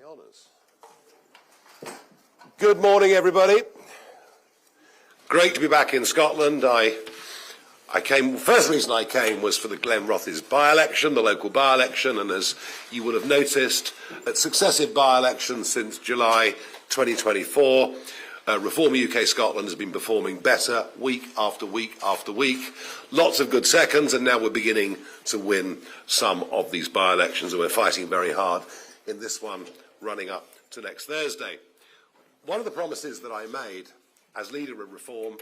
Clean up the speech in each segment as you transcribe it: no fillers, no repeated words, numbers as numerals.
honours. Good morning, everybody. Great to be back in Scotland. First reason I came was for the Glenrothes by-election, the local by-election, and as you would have noticed, at successive by-elections since July 2024, Reform UK Scotland has been performing better week after week after week. Lots of good seconds, and now we're beginning to win some of these by-elections, and we're fighting very hard in this one running up to next Thursday. One of the promises that I made as leader of Reform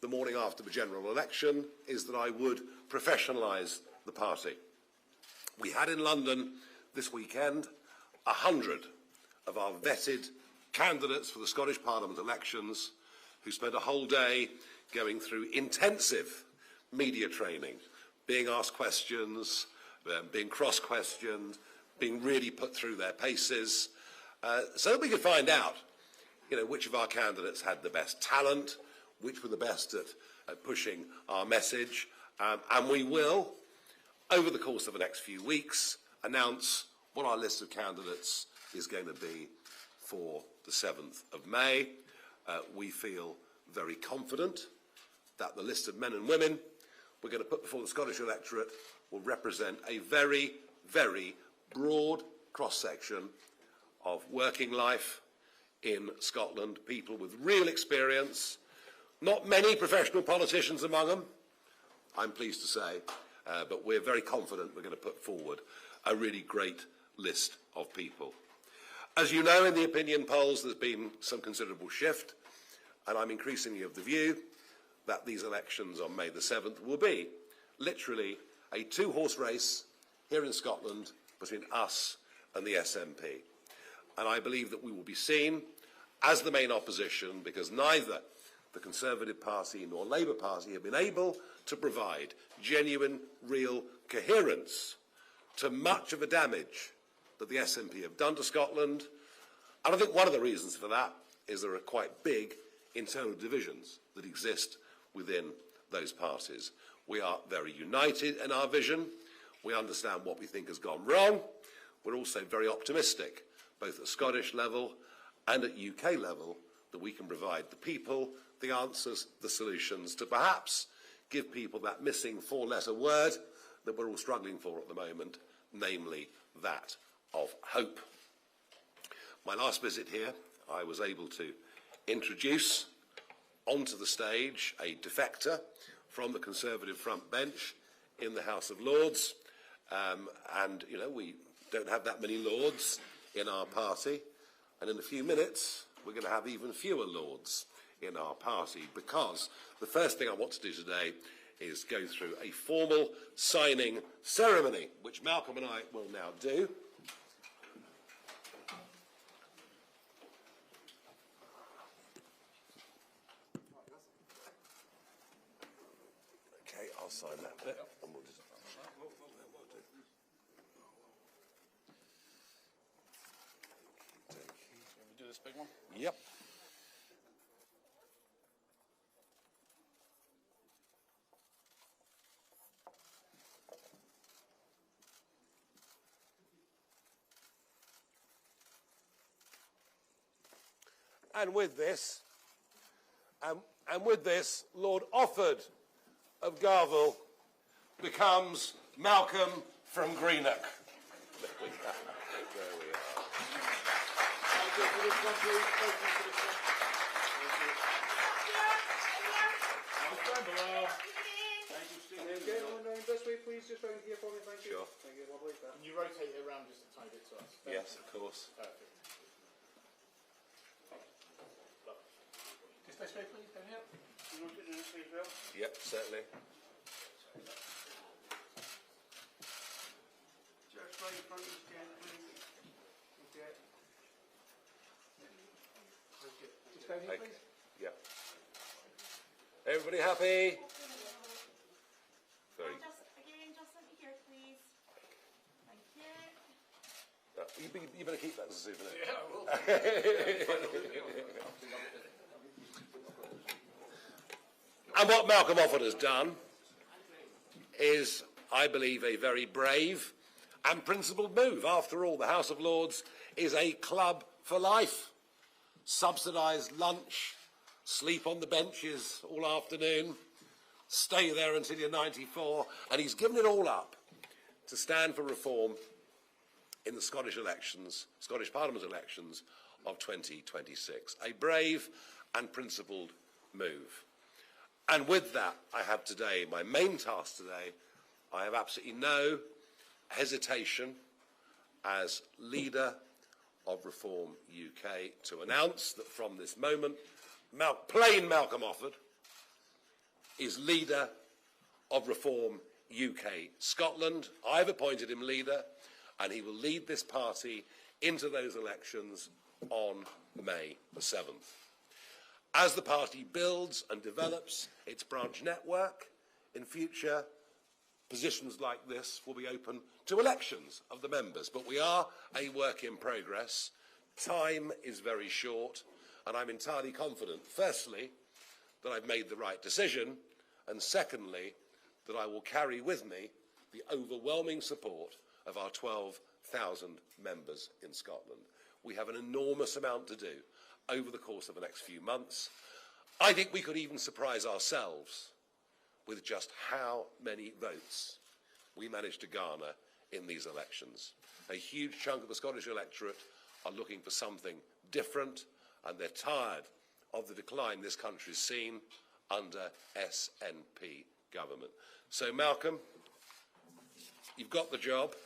the morning after the general election is that I would professionalise the party. We had in London this weekend 100 of our vetted candidates for the Scottish Parliament elections who spent a whole day going through intensive media training, being asked questions, being cross-questioned, being really put through their paces, so that we could find out, which of our candidates had the best talent, which were the best at pushing our message, and we will, over the course of the next few weeks, announce what our list of candidates is going to be for the 7th of May. We feel very confident that the list of men and women we're going to put before the Scottish electorate will represent a very, very broad cross-section of working life in Scotland, people with real experience, not many professional politicians among them, I'm pleased to say, but we're very confident we're going to put forward a really great list of people. As you know, in the opinion polls, there's been some considerable shift, and I'm increasingly of the view that these elections on May the 7th will be literally a two-horse race here in Scotland between us and the SNP. And I believe that we will be seen as the main opposition because neither the Conservative Party nor Labour Party have been able to provide genuine, real coherence to much of the damage that the SNP have done to Scotland. And I think one of the reasons for that is there are quite big internal divisions that exist within those parties. We are very united in our vision. We understand what we think has gone wrong. We're also very optimistic, both at Scottish level and at UK level, that we can provide the people the answers, the solutions to perhaps give people that missing four-letter word that we're all struggling for at the moment, namely that of hope. My last visit here, I was able to introduce onto the stage a defector from the Conservative front bench in the House of Lords. We don't have that many Lords in our party. And in a few minutes, we're going to have even fewer Lords in our party because the first thing I want to do today is go through a formal signing ceremony, which Malcolm and I will now do. Okay, I'll sign that bit. And we'll just... do this big one? Yep. And with this, Lord Offord of Garville becomes Malcolm from Greenock. There we are. Thank you for this one, please. Thank you, Stephen. Gentlemen, round this way, please. Just round here for me, thank you. Sure. Thank you, lovely. Can you rotate it around just a tiny bit to us? Yes, of course. Perfect. Just this way, please, down here. You want to get this way as well? Yep, certainly. Just right in front of us, please. Okay. Just down here, please. Yeah. Everybody happy? Very. Just let me here, please. Thank you. You better keep that as a souvenir. Yeah, I will. And what Malcolm Offord has done is, I believe, a very brave and principled move. After all, the House of Lords is a club for life. Subsidised lunch, sleep on the benches all afternoon, stay there until you're 94, and he's given it all up to stand for reform in the Scottish elections, Scottish Parliament elections of 2026. A brave and principled move. And with that, I have today, my main task today, I have absolutely no hesitation as leader of Reform UK to announce that from this moment, plain Malcolm Offord is leader of Reform UK Scotland. I've appointed him leader, and he will lead this party into those elections on May the 7th. As the party builds and develops its branch network, in future, positions like this will be open to elections of the members. But we are a work in progress. Time is very short, and I'm entirely confident, firstly, that I've made the right decision, and secondly, that I will carry with me the overwhelming support of our 12,000 members in Scotland. We have an enormous amount to do over the course of the next few months. I think we could even surprise ourselves with just how many votes we managed to garner in these elections. A huge chunk of the Scottish electorate are looking for something different, and they're tired of the decline this country's seen under SNP government. So, Malcolm, you've got the job.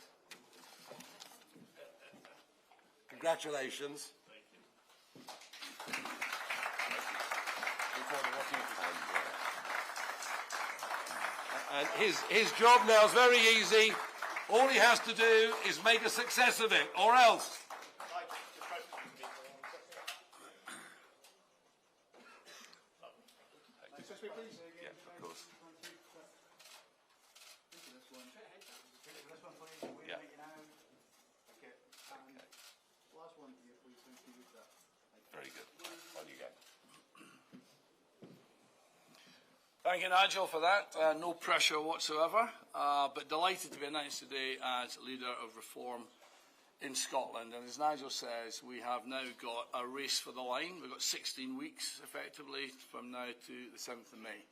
Congratulations. And his job now is very easy. All he has to do is make a success of it, or else. Yeah, of course. Yeah. Very good. On you go. Thank you, Nigel, for that. No pressure whatsoever, but delighted to be announced today as leader of Reform in Scotland. And as Nigel says, we have now got a race for the line. We've got 16 weeks, effectively, from now to the 7th of May.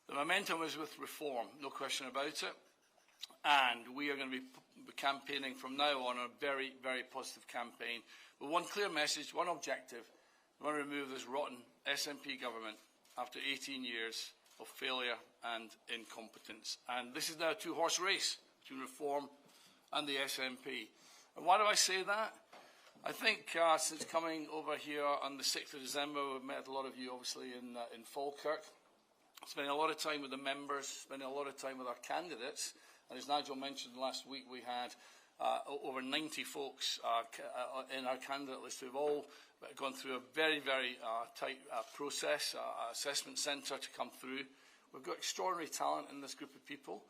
The momentum is with Reform, no question about it. And we are going to be campaigning from now on a very, very positive campaign with one clear message, one objective. We want to remove this rotten SNP government after 18 years of failure and incompetence. And this is now a two-horse race between Reform and the SNP. And why do I say that? I think since coming over here on the 6th of December, we've met a lot of you, obviously, in Falkirk, spending a lot of time with the members, spending a lot of time with our candidates. And as Nigel mentioned last week, we had over 90 folks in our candidate list who've all gone through a very, very tight process, assessment centre to come through. We've got extraordinary talent in this group of people.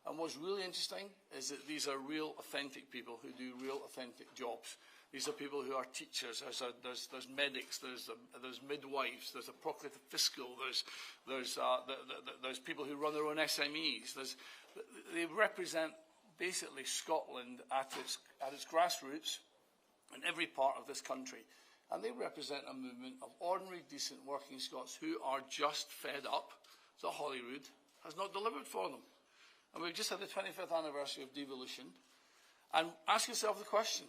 And what's really interesting is that these are real, authentic people who do real, authentic jobs. These are people who are teachers, there's medics, there's midwives, there's a procurator fiscal, there's people who run their own SMEs. They represent basically Scotland at its grassroots in every part of this country. And they represent a movement of ordinary, decent working Scots who are just fed up that Holyrood has not delivered for them. And we've just had the 25th anniversary of devolution. And ask yourself the question,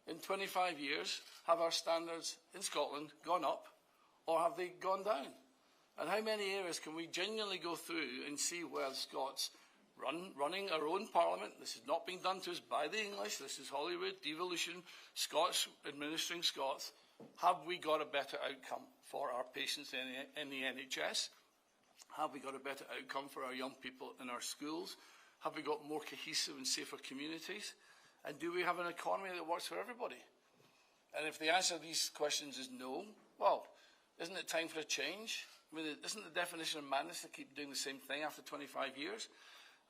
in 25 years, have our standards in Scotland gone up or have they gone down? And how many areas can we genuinely go through and see where the Scots running our own parliament? This is not being done to us by the English. This is Holyrood, devolution, Scots administering Scots. Have we got a better outcome for our patients in the NHS? Have we got a better outcome for our young people in our schools? Have we got more cohesive and safer communities? And do we have an economy that works for everybody? And if the answer to these questions is no, well, isn't it time for a change? I mean, isn't the definition of madness to keep doing the same thing after 25 years?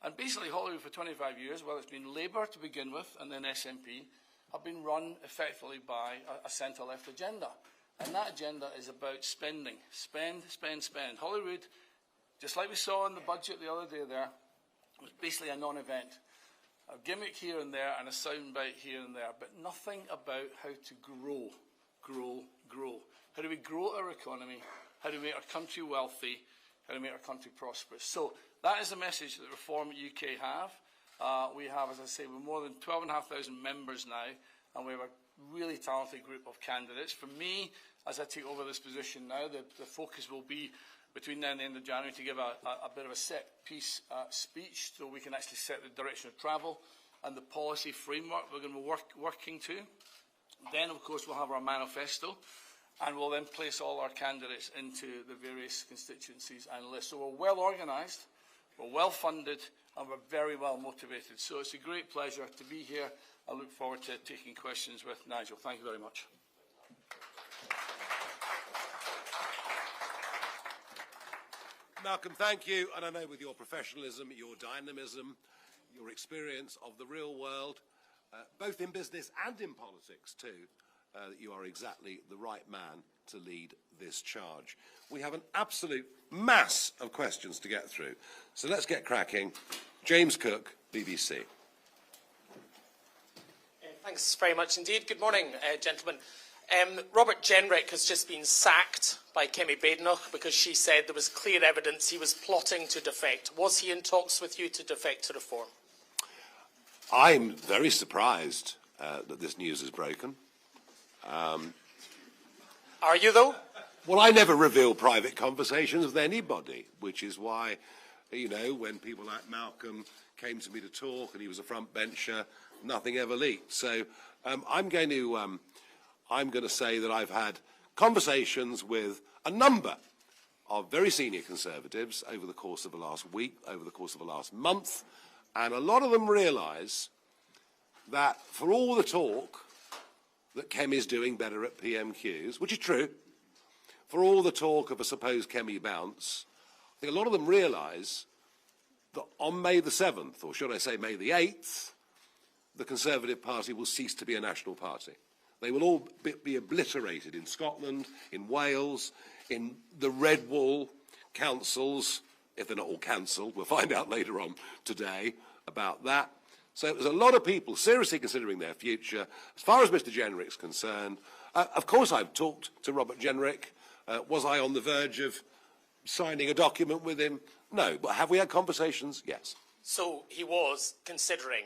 And basically, Holyrood for 25 years, well, it's been Labour to begin with, and then SNP, have been run effectively by a centre-left agenda. And that agenda is about spending. Spend, spend, spend. Holyrood, just like we saw in the budget the other day there, was basically a non-event. A gimmick here and there and a soundbite here and there, but nothing about how to grow. How do we grow our economy? How do we make our country wealthy? How do we make our country prosperous? So that is the message that Reform UK have. We have, as I say, we're more than 12,500 members now, and we have a really talented group of candidates. For me, as I take over this position now, the focus will be between now and the end of January to give a bit of a set-piece speech so we can actually set the direction of travel and the policy framework we're going to be working to. Then, of course, we'll have our manifesto, and we'll then place all our candidates into the various constituencies and lists. So we're well organised, we're well funded, and we're very well motivated. So it's a great pleasure to be here. I look forward to taking questions with Nigel. Thank you very much. Malcolm, thank you. And I know with your professionalism, your dynamism, your experience of the real world, both in business and in politics too, that you are exactly the right man to lead this charge. We have an absolute mass of questions to get through. So let's get cracking. James Cook, BBC. Thanks very much indeed. Good morning, gentlemen. Robert Jenrick has just been sacked by Kemi Badenoch because she said there was clear evidence he was plotting to defect. Was he in talks with you to defect to Reform? I'm very surprised that this news is broken. Are you, though? Well, I never reveal private conversations with anybody, which is why, you know, when people like Malcolm came to me to talk and he was a front bencher, nothing ever leaked. So I'm going to say that I've had conversations with a number of very senior Conservatives over the course of the last week, over the course of the last month, and a lot of them realise that for all the talk that Kemi's doing better at PMQs, which is true, for all the talk of a supposed Kemi bounce, I think a lot of them realise that on May the 7th, or should I say May the 8th, the Conservative Party will cease to be a national party. They will all be obliterated in Scotland, in Wales, in the Red Wall councils, if they're not all cancelled. We'll find out later on today about that. So there's a lot of people seriously considering their future. As far as Mr Jenrick's concerned, of course I've talked to Robert Jenrick. Was I on the verge of signing a document with him? No. But have we had conversations? Yes. So he was considering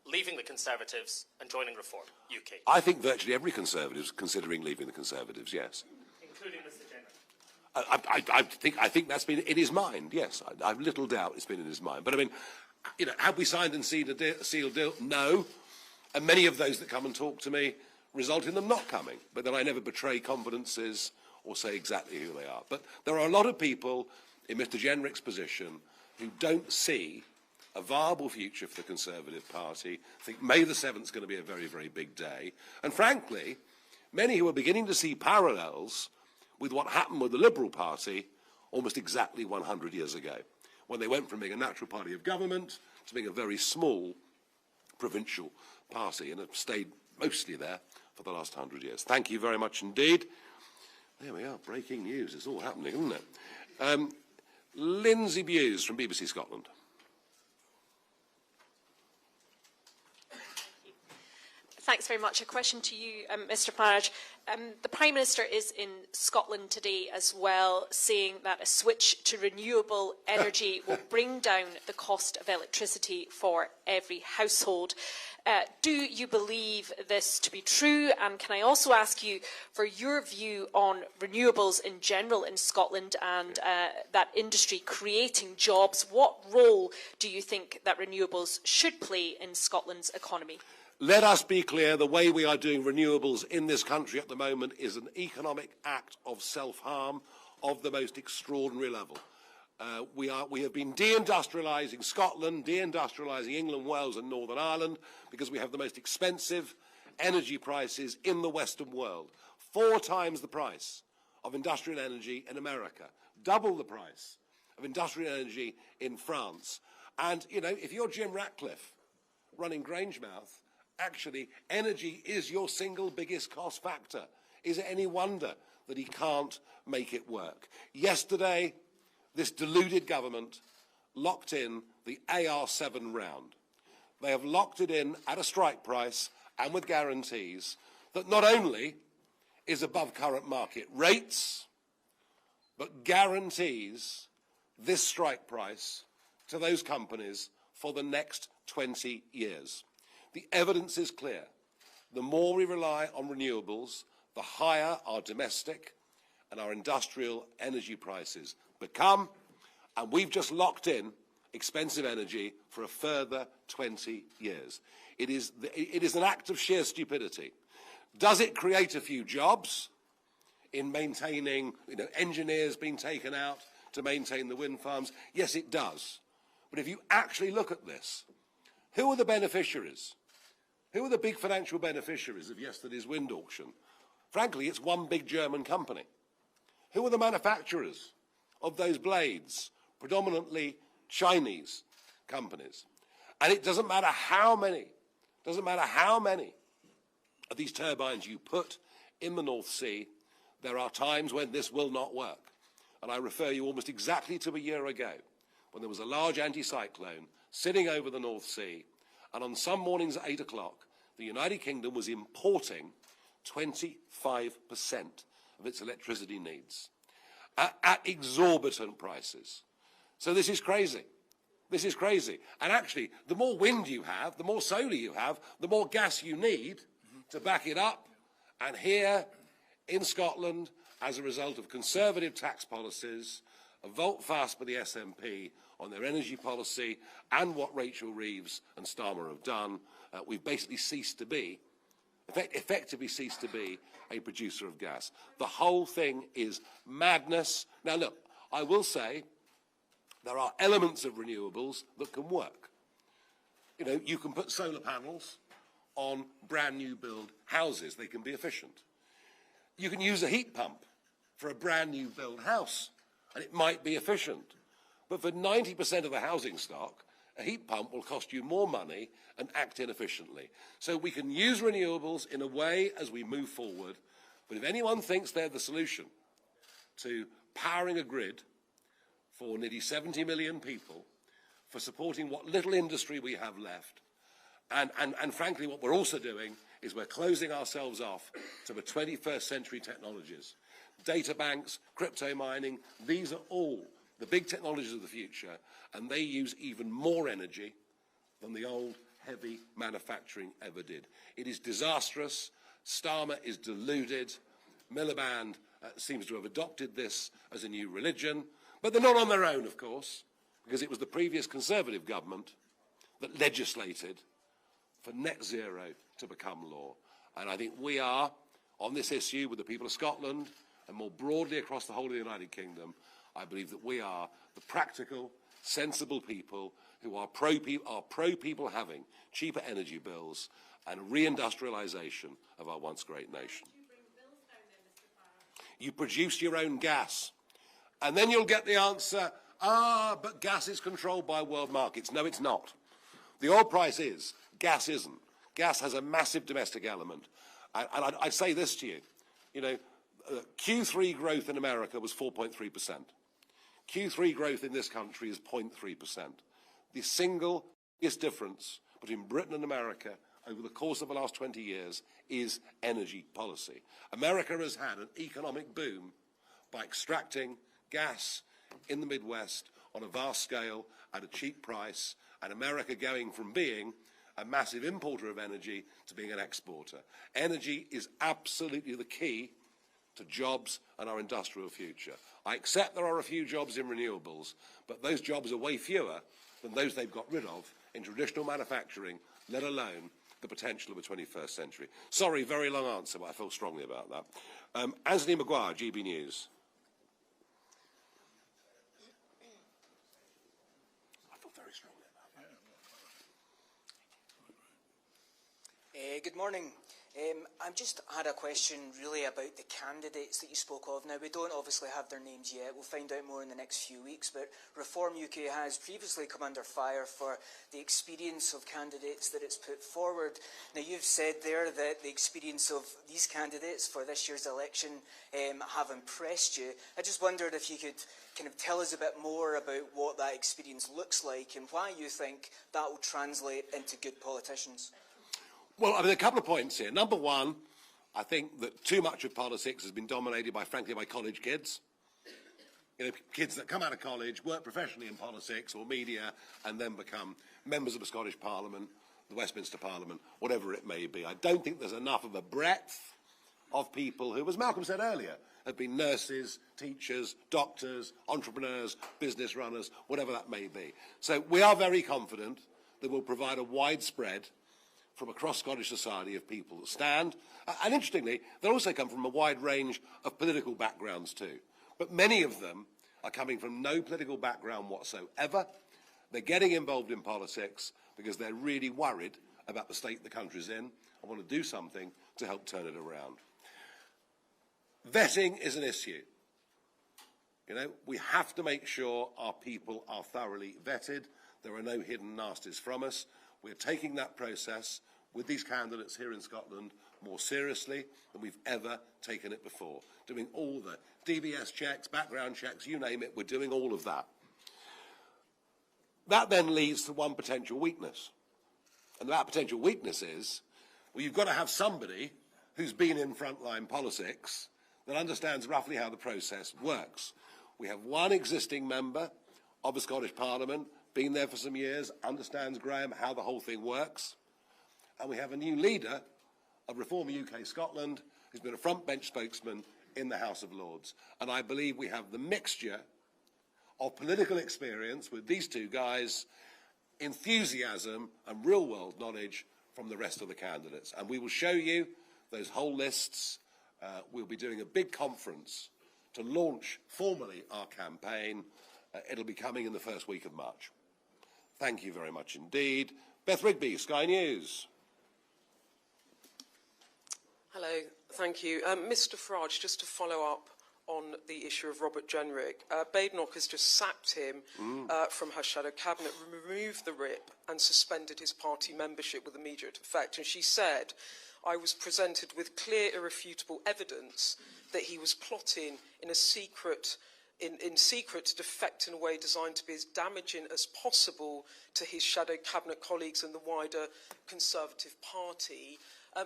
leaving the Conservatives and joining Reform UK? I think virtually every Conservative is considering leaving the Conservatives, yes. Including Mr Jenrick? I think that's been in his mind, yes. I've little doubt it's been in his mind. But I mean, you know, have we signed and sealed a deal? No. And many of those that come and talk to me result in them not coming. But then I never betray confidences or say exactly who they are. But there are a lot of people in Mr Jenrick's position who don't see a viable future for the Conservative Party. I think May the 7th is going to be a very, very big day. And frankly, many who are beginning to see parallels with what happened with the Liberal Party almost exactly 100 years ago, when they went from being a natural party of government to being a very small provincial party and have stayed mostly there for the last 100 years. Thank you very much indeed. There we are, breaking news. It's all happening, isn't it? Lindsay Bewes from BBC Scotland. Thanks very much. A question to you, Mr Farage. The Prime Minister is in Scotland today as well, saying that a switch to renewable energy will bring down the cost of electricity for every household. Do you believe this to be true? And can I also ask you for your view on renewables in general in Scotland and that industry creating jobs? What role do you think that renewables should play in Scotland's economy? Let us be clear, the way we are doing renewables in this country at the moment is an economic act of self-harm of the most extraordinary level. We have been deindustrialising Scotland, deindustrialising England, Wales and Northern Ireland because we have the most expensive energy prices in the Western world. 4 times the price of industrial energy in America, double the price of industrial energy in France. And, you know, if you're Jim Ratcliffe running Grangemouth, actually, energy is your single biggest cost factor. Is it any wonder that he can't make it work? Yesterday, this deluded government locked in the AR7 round. They have locked it in at a strike price and with guarantees that not only is above current market rates, but guarantees this strike price to those companies for the next 20 years. The evidence is clear. The more we rely on renewables, the higher our domestic and our industrial energy prices become, and we've just locked in expensive energy for a further 20 years. It is an act of sheer stupidity. Does it create a few jobs in maintaining, engineers being taken out to maintain the wind farms? Yes, it does. But if you actually look at this, who are the beneficiaries? Who are the big financial beneficiaries of yesterday's wind auction? Frankly, it's one big German company. Who are the manufacturers of those blades? Predominantly Chinese companies. And it doesn't matter how many of these turbines you put in the North Sea, there are times when this will not work. And I refer you almost exactly to a year ago, when there was a large anticyclone sitting over the North Sea, and on some mornings at 8 o'clock, the United Kingdom was importing 25% of its electricity needs at exorbitant prices. So this is crazy. This is crazy. And actually, the more wind you have, the more solar you have, the more gas you need to back it up. And here in Scotland, as a result of conservative tax policies, a vote-fast by the SNP on their energy policy and what Rachel Reeves and Starmer have done, we've basically effectively ceased to be a producer of gas. The whole thing is madness. Now look, I will say there are elements of renewables that can work. You can put solar panels on brand new build houses. They can be efficient. You can use a heat pump for a brand new build house, and it might be efficient. But for 90% of the housing stock, a heat pump will cost you more money and act inefficiently. So we can use renewables in a way as we move forward, but if anyone thinks they're the solution to powering a grid for nearly 70 million people, for supporting what little industry we have left, and frankly what we're also doing is we're closing ourselves off to the 21st century technologies. Data banks, crypto mining, these are all the big technologies of the future, and they use even more energy than the old heavy manufacturing ever did. It is disastrous. Starmer is deluded. Miliband seems to have adopted this as a new religion. But they're not on their own, of course, because it was the previous Conservative government that legislated for net zero to become law. And I think we are, on this issue with the people of Scotland and more broadly across the whole of the United Kingdom, I believe that we are the practical, sensible people who are pro-people having cheaper energy bills and reindustrialisation of our once great nation. You produce your own gas. And then you'll get the answer, but gas is controlled by world markets. No, it's not. The oil price is. Gas isn't. Gas has a massive domestic element. And I'd say this to you. Q3 growth in America was 4.3%. Q3 growth in this country is 0.3%. The single biggest difference between Britain and America over the course of the last 20 years is energy policy. America has had an economic boom by extracting gas in the Midwest on a vast scale at a cheap price, and America going from being a massive importer of energy to being an exporter. Energy is absolutely the key to jobs and our industrial future. I accept there are a few jobs in renewables, but those jobs are way fewer than those they've got rid of in traditional manufacturing, let alone the potential of the 21st century. Sorry, very long answer, but I feel strongly about that. Anthony Maguire, GB News. I feel very strongly about that. Good morning. I just had a question really about the candidates that you spoke of. Now, we don't obviously have their names yet. We'll find out more in the next few weeks. But Reform UK has previously come under fire for the experience of candidates that it's put forward. Now, you've said there that the experience of these candidates for this year's election have impressed you. I just wondered if you could kind of tell us a bit more about what that experience looks like and why you think that will translate into good politicians. Well, I mean, a couple of points here. Number one, I think that too much of politics has been dominated by, frankly, by college kids. You know, kids that come out of college, work professionally in politics or media, and then become members of the Scottish Parliament, the Westminster Parliament, whatever it may be. I don't think there's enough of a breadth of people who, as Malcolm said earlier, have been nurses, teachers, doctors, entrepreneurs, business runners, whatever that may be. So we are very confident that we'll provide a widespread from across Scottish society of people that stand. And interestingly, they also come from a wide range of political backgrounds too. But many of them are coming from no political background whatsoever. They're getting involved in politics because they're really worried about the state the country's in and want to do something to help turn it around. Vetting is an issue. You know, we have to make sure our people are thoroughly vetted. There are no hidden nasties from us. We're taking that process with these candidates here in Scotland more seriously than we've ever taken it before. Doing all the DBS checks, background checks, you name it, we're doing all of that. That then leads to one potential weakness. And that potential weakness is, well, you've got to have somebody who's been in frontline politics that understands roughly how the process works. We have one existing member of the Scottish Parliament, been there for some years, understands, Graham, how the whole thing works. And we have a new leader of Reform UK Scotland who's been a front bench spokesman in the House of Lords. And I believe we have the mixture of political experience with these two guys, enthusiasm and real world knowledge from the rest of the candidates. And we will show you those whole lists. We'll be doing a big conference to launch formally our campaign. It'll be coming in the first week of March. Thank you very much indeed. Beth Rigby, Sky News. Hello, thank you. Mr Farage, just to follow up on the issue of Robert Jenrick, Badenoch has just sacked him from her shadow cabinet, removed the whip and suspended his party membership with immediate effect. And she said, I was presented with clear, irrefutable evidence that he was plotting in a secret to defect in a way designed to be as damaging as possible to his shadow cabinet colleagues and the wider Conservative Party.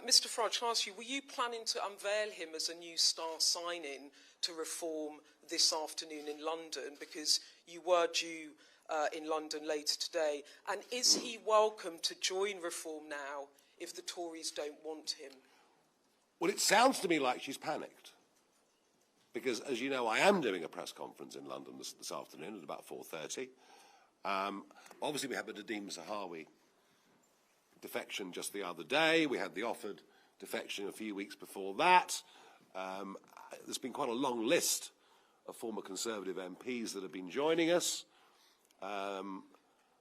Mr Farage, can I ask you, were you planning to unveil him as a new star sign-in to Reform this afternoon in London, because you were due in London later today? And is he welcome to join Reform now if the Tories don't want him? Well, it sounds to me like she's panicked. Because, as you know, I am doing a press conference in London this afternoon at about 4:30. Obviously, we had the Nadeem Zahawi defection just the other day. We had the offered defection a few weeks before that. There's been quite a long list of former Conservative MPs that have been joining us. There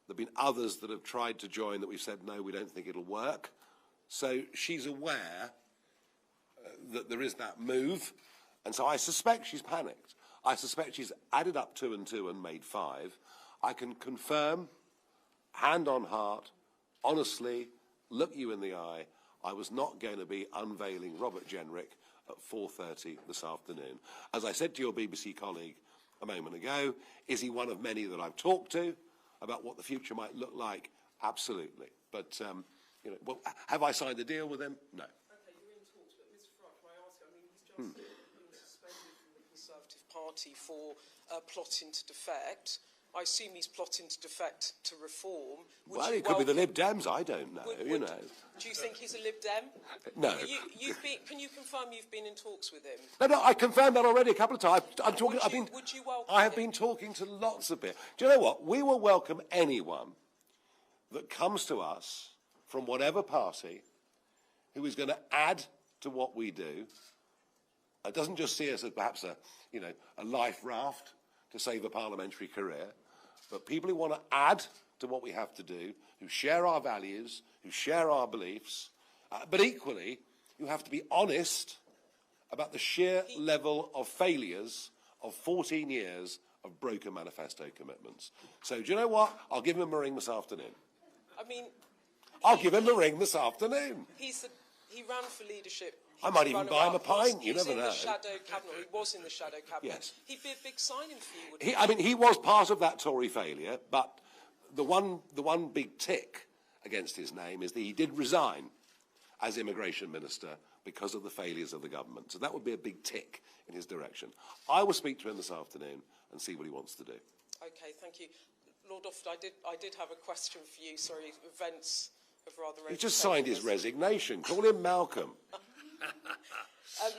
have been others that have tried to join that we've said, no, we don't think it'll work. So she's aware that there is that move. And so I suspect she's panicked. I suspect she's added up 2 and 2 and made 5. I can confirm, hand on heart, honestly, look you in the eye, I was not going to be unveiling Robert Jenrick at 4:30 this afternoon. As I said to your BBC colleague a moment ago, is he one of many that I've talked to about what the future might look like? Absolutely. But, you know, well, have I signed a deal with him? No. Okay, you're in talks, but Mr Farage, can I ask, I mean, he's just been suspended from the Conservative Party for plotting to defect. I assume he's plotting to defect to Reform. Well, it could be the Lib Dems, I don't know, you know. Do you think he's a Lib Dem? No. Can you confirm you've been in talks with him? No, I confirmed that already a couple of times. Would you welcome I have him? been talking to lots of people. Do you know what? We will welcome anyone that comes to us from whatever party who is going to add to what we do. It doesn't just see us as perhaps a life raft to save a parliamentary career, but people who want to add to what we have to do, who share our values, who share our beliefs, but equally you have to be honest about the sheer level of failures of 14 years of broken manifesto commitments. So do you know what? I'll give him a ring this afternoon. I mean, I'll give him a ring this afternoon. he ran for leadership. I might even buy him a pint, you never He's in know. the shadow cabinet. He was in the shadow cabinet. Yes. He'd be a big signing for you, wouldn't he? I mean, he was part of that Tory failure, but the one big tick against his name is that he did resign as immigration minister because of the failures of the government. So that would be a big tick in his direction. I will speak to him this afternoon and see what he wants to do. Okay, thank you. Lord Offord, I did have a question for you. Sorry, events have rather... He just signed his resignation. Call him Malcolm.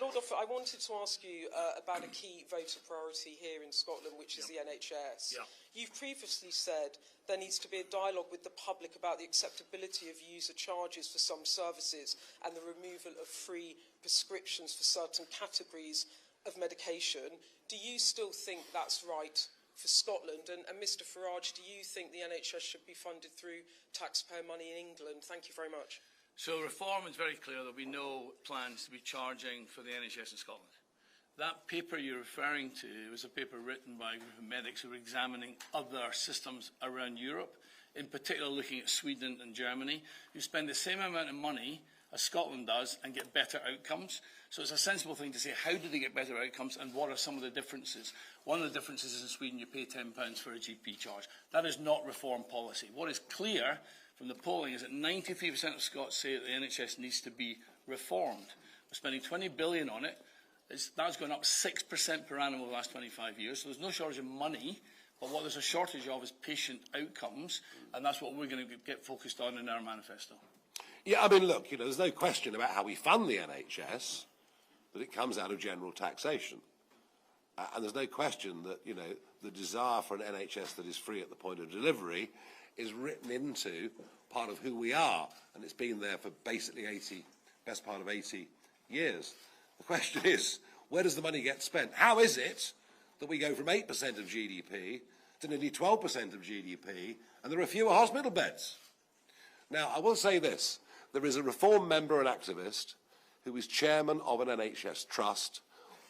Lord Offord, I wanted to ask you about a key voter priority here in Scotland, which is the NHS. Yeah. You've previously said there needs to be a dialogue with the public about the acceptability of user charges for some services and the removal of free prescriptions for certain categories of medication. Do you still think that's right for Scotland? And Mr Farage, do you think the NHS should be funded through taxpayer money in England? Thank you very much. So reform is very clear. There'll be no plans to be charging for the NHS in Scotland. That paper you're referring to was a paper written by a group of medics who were examining other systems around Europe, in particular looking at Sweden and Germany, who spend the same amount of money as Scotland does and get better outcomes. So it's a sensible thing to say, how do they get better outcomes and what are some of the differences? One of the differences is in Sweden you pay £10 for a GP charge. That is not reform policy. What is clear from the polling is that 93% of Scots say that the NHS needs to be reformed. We're spending $20 billion on it. That's gone up 6% per annum over the last 25 years. So there's no shortage of money, but what there's a shortage of is patient outcomes, and that's what we're going to get focused on in our manifesto. Yeah, I mean, look, there's no question about how we fund the NHS, that it comes out of general taxation. And there's no question that, the desire for an NHS that is free at the point of delivery is written into part of who we are, and it's been there for basically best part of 80 years. The question is, where does the money get spent? How is it that we go from 8% of GDP to nearly 12% of GDP, and there are fewer hospital beds? Now, I will say this. There is a Reform member and activist who is chairman of an NHS trust,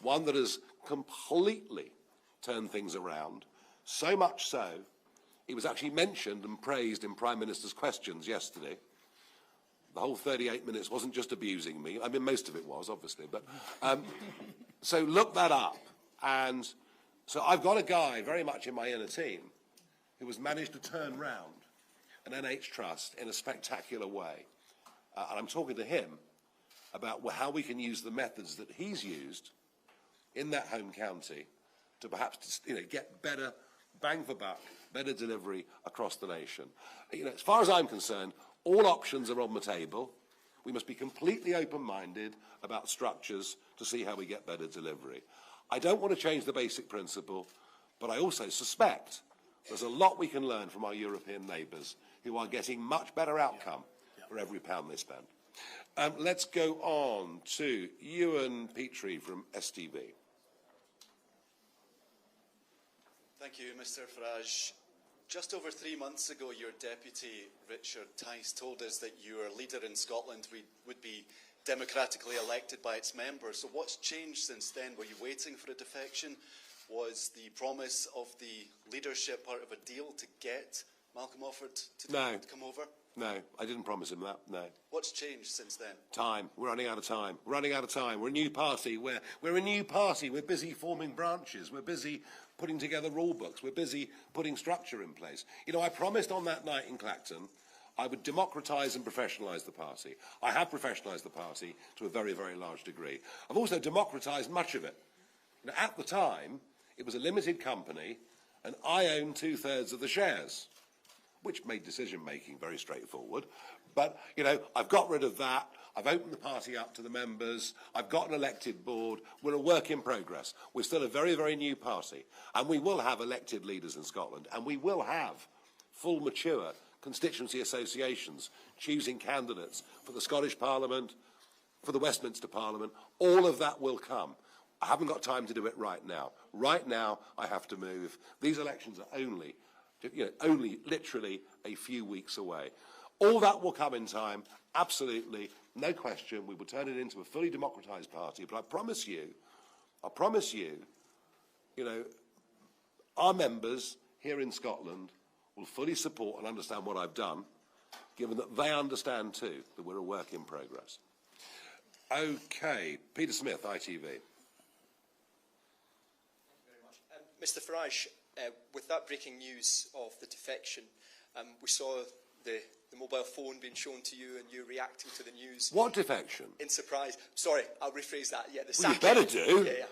one that has completely turned things around, so much so, he was actually mentioned and praised in Prime Minister's questions yesterday. The whole 38 minutes wasn't just abusing me. I mean, most of it was, obviously. But so look that up. And so I've got a guy very much in my inner team who has managed to turn round an NH Trust in a spectacular way. And I'm talking to him about how we can use the methods that he's used in that home county to perhaps get better bang for buck, better delivery across the nation. As far as I'm concerned, all options are on the table. We must be completely open-minded about structures to see how we get better delivery. I don't want to change the basic principle, but I also suspect there's a lot we can learn from our European neighbours who are getting much better outcome for every pound they spend. Let's go on to Ewan Petrie from STV. Thank you, Mr Farage. Just over 3 months ago, your deputy, Richard Tice, told us that your leader in Scotland would be democratically elected by its members. So what's changed since then? Were you waiting for a defection? Was the promise of the leadership part of a deal to get Malcolm Offord to come over? No, I didn't promise him that, no. What's changed since then? Time. We're running out of time. We're running out of time. We're a new party. We're a new party. We're busy forming branches. We're busy putting together rule books. We're busy putting structure in place. I promised on that night in Clacton I would democratise and professionalise the party. I have professionalised the party to a very, very large degree. I've also democratised much of it. At the time, it was a limited company, and I owned 2/3 of the shares, which made decision-making very straightforward. But, I've got rid of that. I've opened the party up to the members. I've got an elected board. We're a work in progress. We're still a very, very new party. And we will have elected leaders in Scotland. And we will have full, mature constituency associations choosing candidates for the Scottish Parliament, for the Westminster Parliament. All of that will come. I haven't got time to do it right now. Right now, I have to move. These elections are only literally a few weeks away. All that will come in time, absolutely, no question. We will turn it into a fully democratised party. But I promise you, you know, our members here in Scotland will fully support and understand what I've done, given that they understand too that we're a work in progress. Okay, Peter Smith, ITV. Mr Farage, with that breaking news of the defection, we saw the mobile phone being shown to you and you reacting to the news. What defection? In surprise. Sorry, I'll rephrase that. Yeah, the Well, sacking. you better do. Yeah.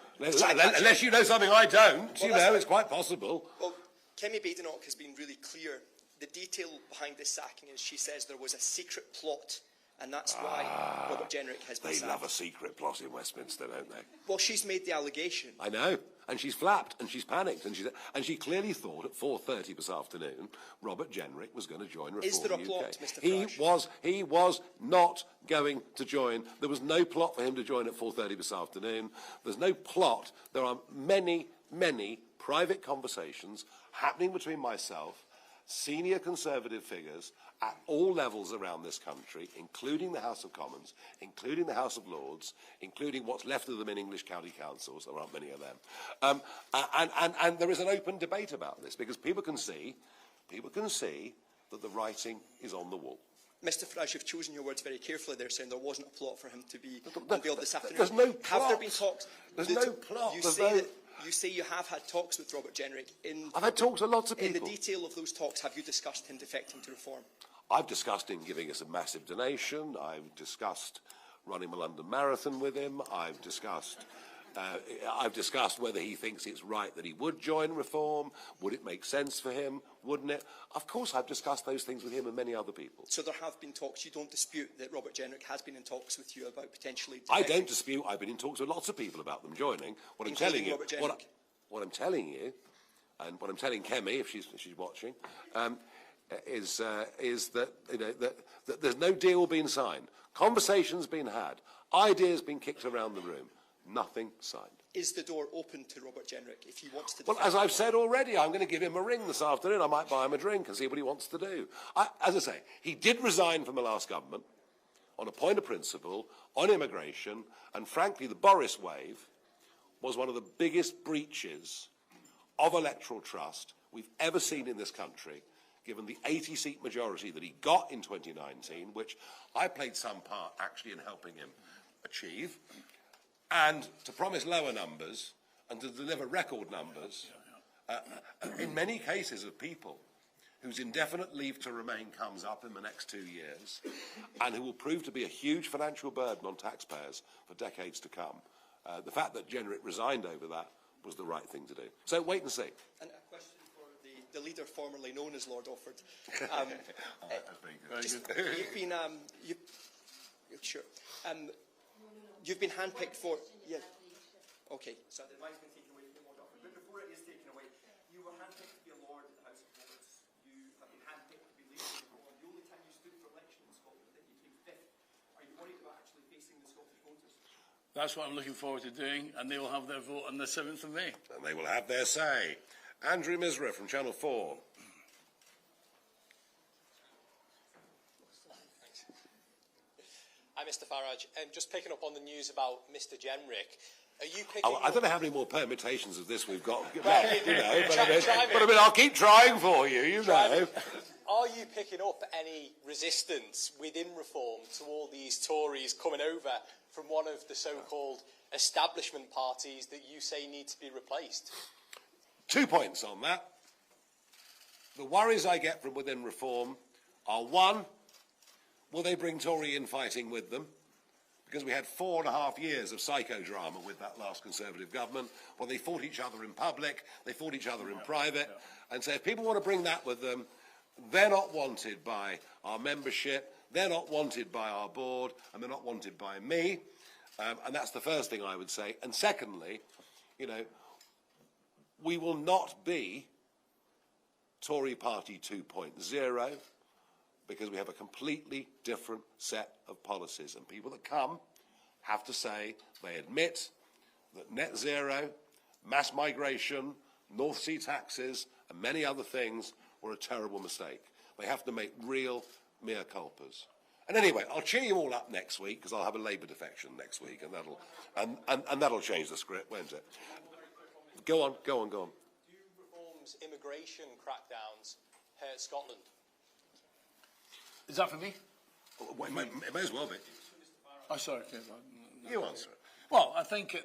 Unless you know something I don't. Well, you know, it's quite possible. Well, Kemi Badenoch has been really clear. The detail behind this sacking is she says there was a secret plot, and that's why Robert Jenrick has been They sacked. love a secret plot in Westminster, don't they? Well, she's made the allegation. I know. And she's flapped, and she's panicked, and she clearly thought at 4:30 this afternoon Robert Jenrick was going to join Reform Is there a UK. plot, Mr Farage? He was not going to join. There was no plot for him to join at 4:30 this afternoon. There's no plot. There are many, many private conversations happening between myself, senior Conservative figures at all levels around this country, including the House of Commons, including the House of Lords, including what's left of them in English county councils. There aren't many of them. And there is an open debate about this because people can see that the writing is on the wall. Mr Farage, you've chosen your words very carefully there, saying there wasn't a plot for him to be unveiled this afternoon. There's no plot. Have there been talks? There's no plot. You say you have had talks with Robert Jenrick. I've had talks with lots of people. In the detail of those talks, have you discussed him defecting to Reform? I've discussed him giving us a massive donation. I've discussed running a London Marathon with him. I've discussed whether he thinks it's right that he would join Reform. Would it make sense for him? Wouldn't it? Of course, I've discussed those things with him and many other people. So there have been talks. You don't dispute that Robert Jenrick has been in talks with you about potentially defecting? I don't dispute. I've been in talks with lots of people about them joining. What I'm telling you, what I'm telling you, and what I'm telling Kemi, if she's watching, is that, you know, that there's no deal being signed. Conversations being had. Ideas being kicked around the room. Nothing signed. Is the door open to Robert Jenrick if he wants to? Well, as I've said already, I'm going to give him a ring this afternoon. I might buy him a drink and see what he wants to do. As I say, he did resign from the last government on a point of principle, on immigration, and frankly, the Boris wave was one of the biggest breaches of electoral trust we've ever seen in this country, given the 80-seat majority that he got in 2019, which I played some part actually in helping him achieve. And to promise lower numbers and to deliver record numbers, in many cases of people whose indefinite leave to remain comes up in the next 2 years and who will prove to be a huge financial burden on taxpayers for decades to come. The fact that Jenrick resigned over that was the right thing to do. So wait and see. And a question for the leader formerly known as Lord Offord. You've been, sure. You've been handpicked for. Yeah. Okay. So the mic's been taken away from Lord Offord. But before it is taken away, you were handpicked to be a Lord in the House of Lords. You have been handpicked to be leader of the Lord. The only time you stood for election in Scotland, that you came fifth. Are you worried about actually facing the Scottish voters? That's what I'm looking forward to doing, and they will have their vote on the 7th of May. And they will have their say. Andrew Misra from Channel 4. Hi, Mr Farage. Just picking up on the news about Mr Jenrick. Are you picking I don't know how many more permutations of this we've got. Well, you know, but I mean, I'll keep trying for you, you know. Are you picking up any resistance within Reform to all these Tories coming over from one of the so-called establishment parties that you say need to be replaced? 2 points on that. The worries I get from within Reform are, one, will they bring Tory infighting with them? Because we had 4.5 years of psychodrama with that last Conservative government, where they fought each other in public, they fought each other in private. And so if people want to bring that with them, they're not wanted by our membership, they're not wanted by our board, and they're not wanted by me. And that's the first thing I would say. And secondly, you know, we will not be Tory Party 2.0 because we have a completely different set of policies. And people that come have to say they admit that net zero, mass migration, North Sea taxes, and many other things were a terrible mistake. They have to make real mea culpas. And anyway, I'll cheer you all up next week because I'll have a Labour defection next week, and that'll change the script, won't it? Go on. Do reforms immigration crackdowns hurt Scotland? Is that for me? Well, it may as well be. Oh, sorry. Okay. You answer it. Well, I think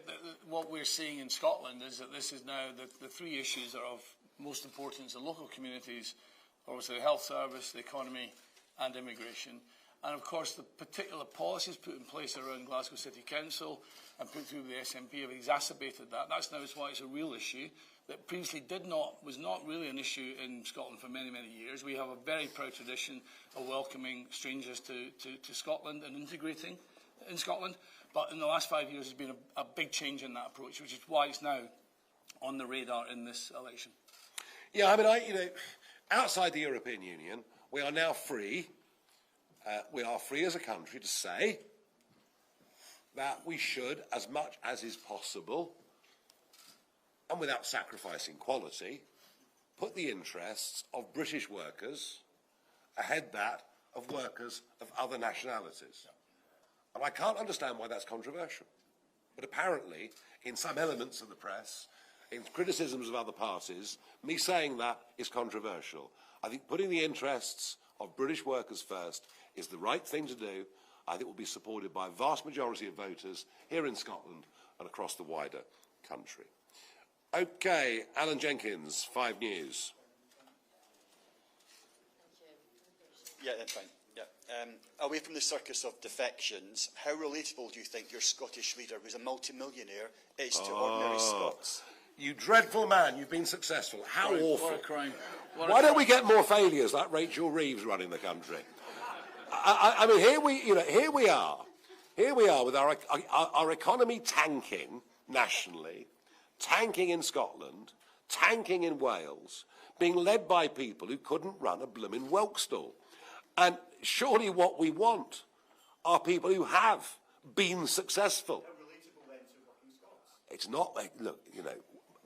what we're seeing in Scotland is that this is now the three issues that are of most importance in local communities, obviously the health service, the economy and immigration. And of course the particular policies put in place around Glasgow City Council and put through the SNP have exacerbated that. That's now why it's a real issue that previously was not really an issue in Scotland for many, many years. We have a very proud tradition of welcoming strangers to Scotland and integrating in Scotland. But in the last 5 years, there's been a big change in that approach, which is why it's now on the radar in this election. Yeah, I mean, outside the European Union, we are now free. We are free as a country to say that we should, as much as is possible, and without sacrificing quality, put the interests of British workers ahead that of workers of other nationalities. And I can't understand why that's controversial. But apparently, in some elements of the press, in criticisms of other parties, me saying that is controversial. I think putting the interests of British workers first is the right thing to do. I think it will be supported by a vast majority of voters here in Scotland and across the wider country. Okay, Alan Jenkins, 5 News. Yeah, that's fine. Yeah. Away from the circus of defections, how relatable do you think your Scottish leader, who's a multi-millionaire, is to ordinary Scots? You dreadful man, you've been successful. How awful. What a crime. Why don't we get more failures like Rachel Reeves running the country? I mean, here we are with our economy tanking nationally, tanking in Scotland, tanking in Wales, being led by people who couldn't run a blooming whelk stall. And surely what we want are people who have been successful. It's not, look,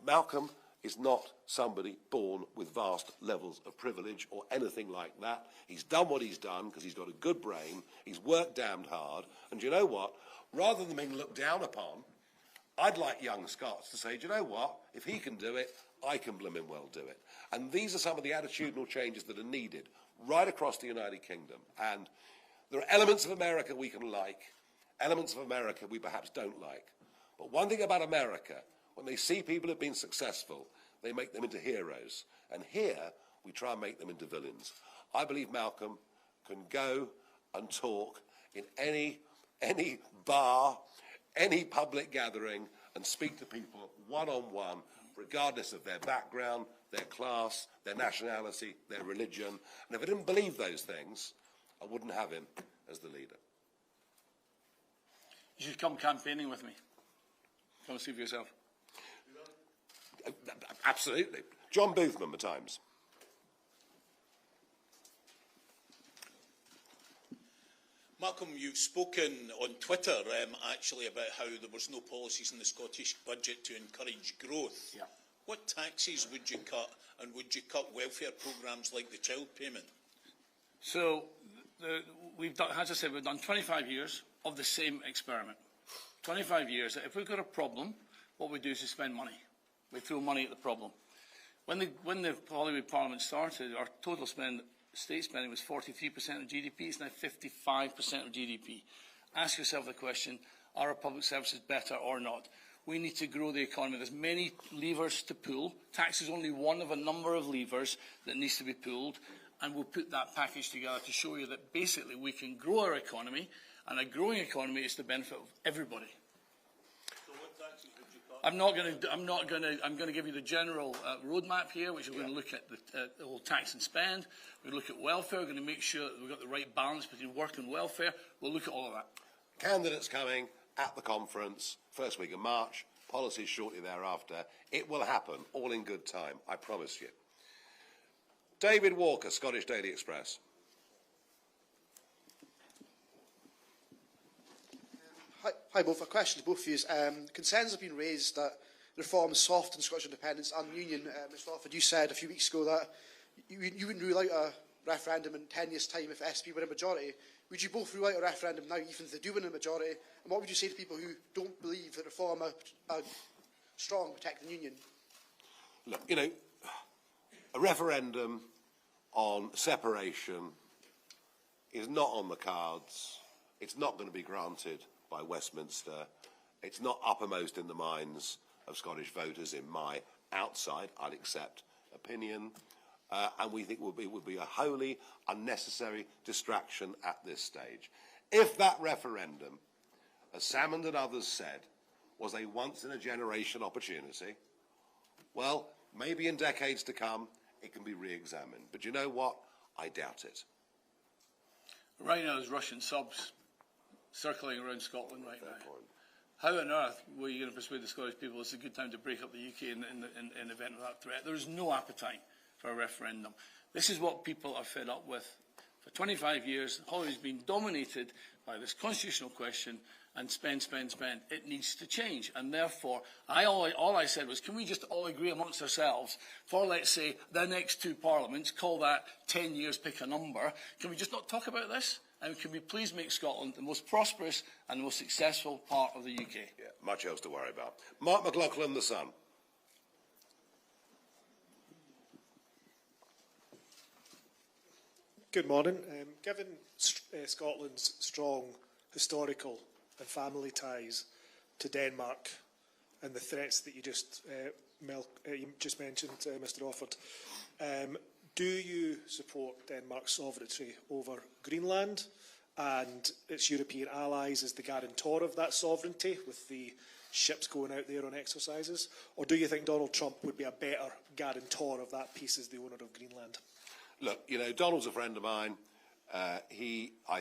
Malcolm is not somebody born with vast levels of privilege or anything like that. He's done what he's done because he's got a good brain, he's worked damned hard, and do you know what? Rather than being looked down upon, I'd like young Scots to say, do you know what? If he can do it, I can blooming well do it. And these are some of the attitudinal changes that are needed right across the United Kingdom. And there are elements of America we can like, elements of America we perhaps don't like. But one thing about America, when they see people who've been successful, they make them into heroes. And here, we try and make them into villains. I believe Malcolm can go and talk in any bar, any public gathering, and speak to people one-on-one, regardless of their background, their class, their nationality, their religion. And if I didn't believe those things, I wouldn't have him as the leader. You should come campaigning with me. Come and see for yourself. Absolutely. John Boothman, The Times. Malcolm, you've spoken on Twitter actually about how there was no policies in the Scottish budget to encourage growth. Yeah. What taxes would you cut, and would you cut welfare programmes like the child payment? So, we've done, as I said, we've done 25 years of the same experiment. 25 years that if we've got a problem, what we do is we spend money. We throw money at the problem. When the Hollywood Parliament started, our total state spending was 43% of GDP. It's now 55% of GDP. Ask yourself the question, are our public services better or not? We need to grow the economy. There's many levers to pull. Tax is only one of a number of levers that needs to be pulled, and we'll put that package together to show you that basically we can grow our economy, and a growing economy is the benefit of everybody. So what taxes would you cut? I'm going to give you the general roadmap here, which we're going to look at the whole tax and spend. We're going to look at welfare. We're going to make sure that we've got the right balance between work and welfare. We'll look at all of that. Candidates coming at the conference, first week of March, policies shortly thereafter. It will happen, all in good time, I promise you. David Walker, Scottish Daily Express. Hi both. A question to both of you. Concerns have been raised that reform is soft in Scottish independence and union. Mr Offord, you said a few weeks ago that you wouldn't rule out referendum in 10 years' time if SB win a majority, would you both rule out a referendum now, even if they do win a majority? And what would you say to people who don't believe that reform are strong protecting the union? Look, you know, a referendum on separation is not on the cards. It's not going to be granted by Westminster. It's not uppermost in the minds of Scottish voters, in my outside, I'd accept, opinion. And we think would be a wholly unnecessary distraction at this stage. If that referendum, as Salmond and others said, was a once-in-a-generation opportunity, well, maybe in decades to come, it can be re-examined. But you know what? I doubt it. Right now, there's Russian subs circling around Scotland right now. How on earth were you going to persuade the Scottish people it's a good time to break up the UK in the event of that threat? There is no appetite for a referendum. This is what people are fed up with. For 25 years, Hollywood's been dominated by this constitutional question and spend. It needs to change. And therefore, all I said was, can we just all agree amongst ourselves for, let's say, the next two parliaments, call that 10 years, pick a number. Can we just not talk about this? And can we please make Scotland the most prosperous and the most successful part of the UK? Yeah, much else to worry about. Mark McLaughlin, The Sun. Good morning. Given Scotland's strong historical and family ties to Denmark and the threats that you just mentioned, Mr. Offord, do you support Denmark's sovereignty over Greenland and its European allies as the guarantor of that sovereignty, with the ships going out there on exercises? Or do you think Donald Trump would be a better guarantor of that peace as the owner of Greenland? Look, you know, Donald's a friend of mine. I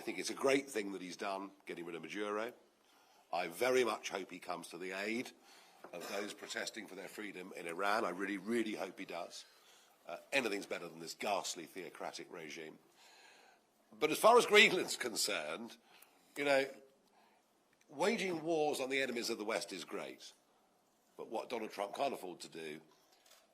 think it's a great thing that he's done, getting rid of Maduro. I very much hope he comes to the aid of those protesting for their freedom in Iran. I really, really hope he does. Anything's better than this ghastly theocratic regime. But as far as Greenland's concerned, you know, waging wars on the enemies of the West is great. But what Donald Trump can't afford to do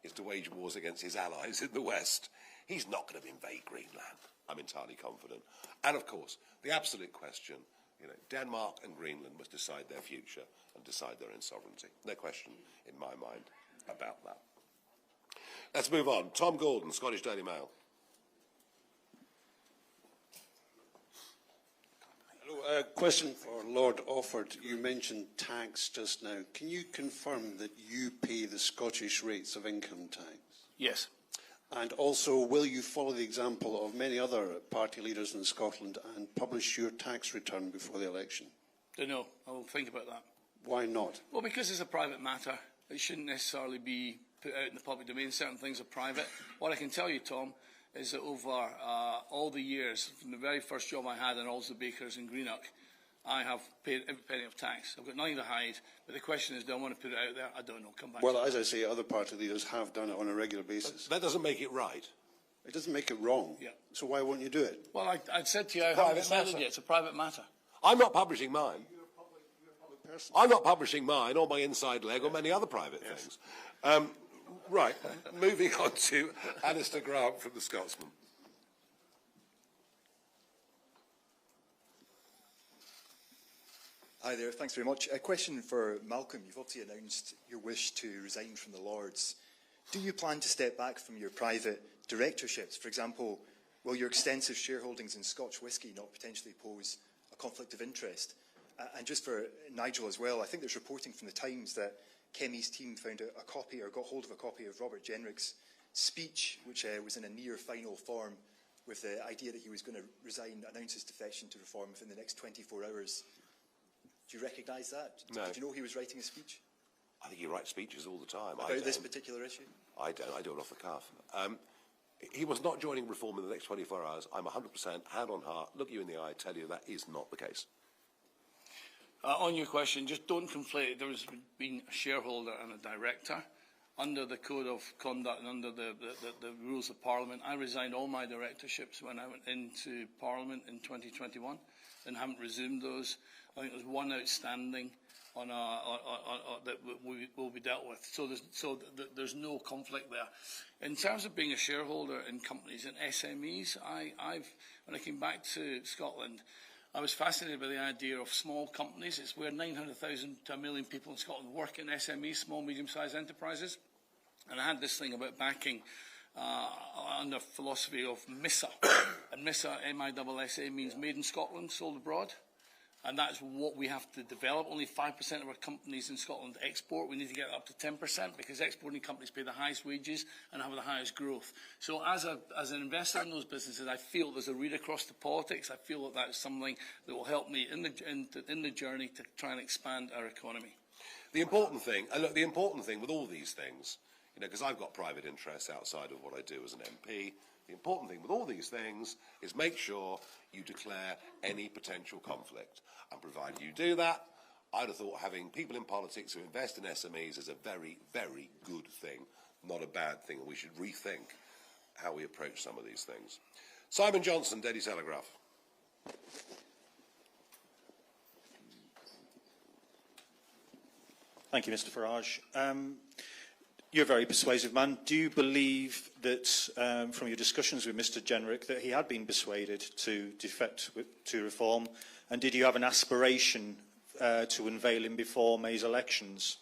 is to wage wars against his allies in the West. He's not going to invade Greenland, I'm entirely confident. And of course, the absolute question, you know, Denmark and Greenland must decide their future and decide their own sovereignty. No question in my mind about that. Let's move on. Tom Gordon, Scottish Daily Mail. Hello, a question for Lord Offord. You mentioned tax just now. Can you confirm that you pay the Scottish rates of income tax? Yes. And also, will you follow the example of many other party leaders in Scotland and publish your tax return before the election? Don't know. I'll think about that. Why not? Well, because it's a private matter. It shouldn't necessarily be put out in the public domain. Certain things are private. What I can tell you, Tom, is that over all the years, from the very first job I had in Allston Bakers in Greenock, I have paid every penny of tax. I've got nothing to hide. But the question is, do I want to put it out there? I don't know. Come back. Well, as I say, other party leaders have done it on a regular basis. That doesn't make it right. It doesn't make it wrong. Yeah. So why won't you do it? Well, I said to you, I haven't decided yet. It's a private matter. I'm not publishing mine. I'm not publishing mine or my inside leg or many other private things. Right, moving on to Alistair Grant from The Scotsman. Hi there, thanks very much. A question for Malcolm. You've obviously announced your wish to resign from the Lords. Do you plan to step back from your private directorships? For example, will your extensive shareholdings in Scotch whisky not potentially pose a conflict of interest? And just for Nigel as well, I think there's reporting from the Times that Kemi's team found a copy or got hold of a copy of Robert Jenrick's speech, which was in a near final form, with the idea that he was going to resign, announce his defection to Reform within the next 24 hours. Do you recognise that? No. Did you know he was writing a speech? I think he writes speeches all the time. About this particular issue? I don't. I do it off the cuff. He was not joining Reform in the next 24 hours. I'm 100% hand on heart, look you in the eye, tell you that is not the case. On your question, just don't conflate. There has been a shareholder and a director. Under the Code of Conduct and under the rules of Parliament, I resigned all my directorships when I went into Parliament in 2021. and haven't resumed those. I think there's one outstanding that will be dealt with. So there's no conflict there. In terms of being a shareholder in companies and SMEs, when I came back to Scotland, I was fascinated by the idea of small companies. It's where 900,000 to 1 million people in Scotland work in SMEs, small, medium-sized enterprises. And I had this thing about backing under philosophy of MISA. And MISA, M-I-S-S-A, means made in Scotland, sold abroad. And that's what we have to develop. Only 5% of our companies in Scotland export. We need to get up to 10% because exporting companies pay the highest wages and have the highest growth. So as an investor in those businesses, I feel there's a read across to politics. I feel that that's something that will help me in the journey to try and expand our economy. The important thing, and look, the important thing with all these things, because I've got private interests outside of what I do as an MP, the important thing with all these things is make sure you declare any potential conflict. And provided you do that, I'd have thought having people in politics who invest in SMEs is a very, very good thing, not a bad thing, and we should rethink how we approach some of these things. Simon Johnson, Daily Telegraph. Thank you, Mr Farage. You're a very persuasive man. Do you believe that, from your discussions with Mr Jenrick, that he had been persuaded to defect to reform? And did you have an aspiration to unveil him before May's elections?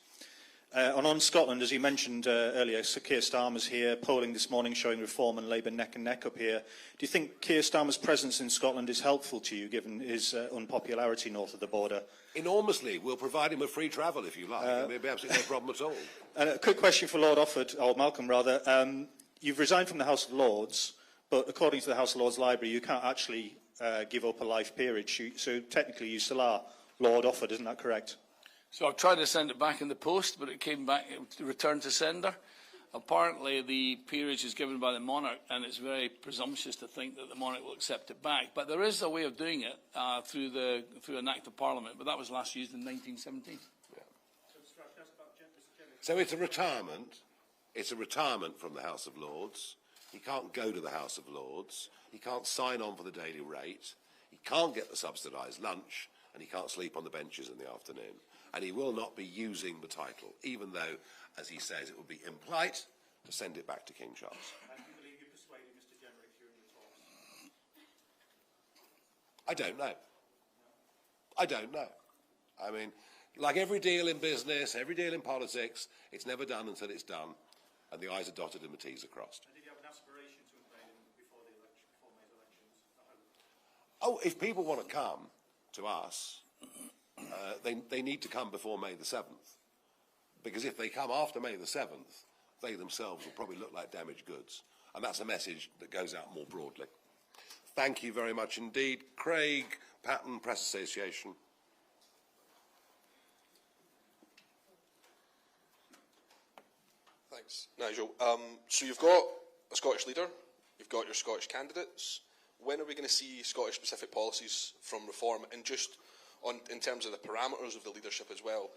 On Scotland, as you mentioned earlier, Sir Keir Starmer's here, polling this morning showing Reform and Labour neck and neck up here. Do you think Keir Starmer's presence in Scotland is helpful to you, given his unpopularity north of the border? Enormously. We'll provide him with free travel, if you like. There'll be absolutely no problem at all. And a quick question for Lord Offord, or Malcolm rather. You've resigned from the House of Lords, but according to the House of Lords Library, you can't actually give up a life peerage. So technically you still are Lord Offord, isn't that correct? So I've tried to send it back in the post, but it came back, it returned to sender. Apparently the peerage is given by the monarch, and it's very presumptuous to think that the monarch will accept it back. But there is a way of doing it through an act of parliament, but that was last used in 1917. Yeah. So it's a retirement. It's a retirement from the House of Lords. He can't go to the House of Lords. He can't sign on for the daily rate. He can't get the subsidised lunch, and he can't sleep on the benches in the afternoon. And he will not be using the title, even though, as he says, it would be impolite to send it back to King Charles. And do you believe you persuaded Mr Jenrick during the talks? I don't know. I don't know. I mean, like every deal in business, every deal in politics, it's never done until it's done, and the I's are dotted and the T's are crossed. And did you have an aspiration to unveil him before May's elections? Oh, if people want to come to us, they need to come before May the 7th. Because if they come after May the 7th, they themselves will probably look like damaged goods. And that's a message that goes out more broadly. Thank you very much indeed. Craig Patton, Press Association. Thanks, Nigel. So you've got a Scottish leader, you've got your Scottish candidates. When are we going to see Scottish-specific policies from Reform? And just in terms of the parameters of the leadership as well,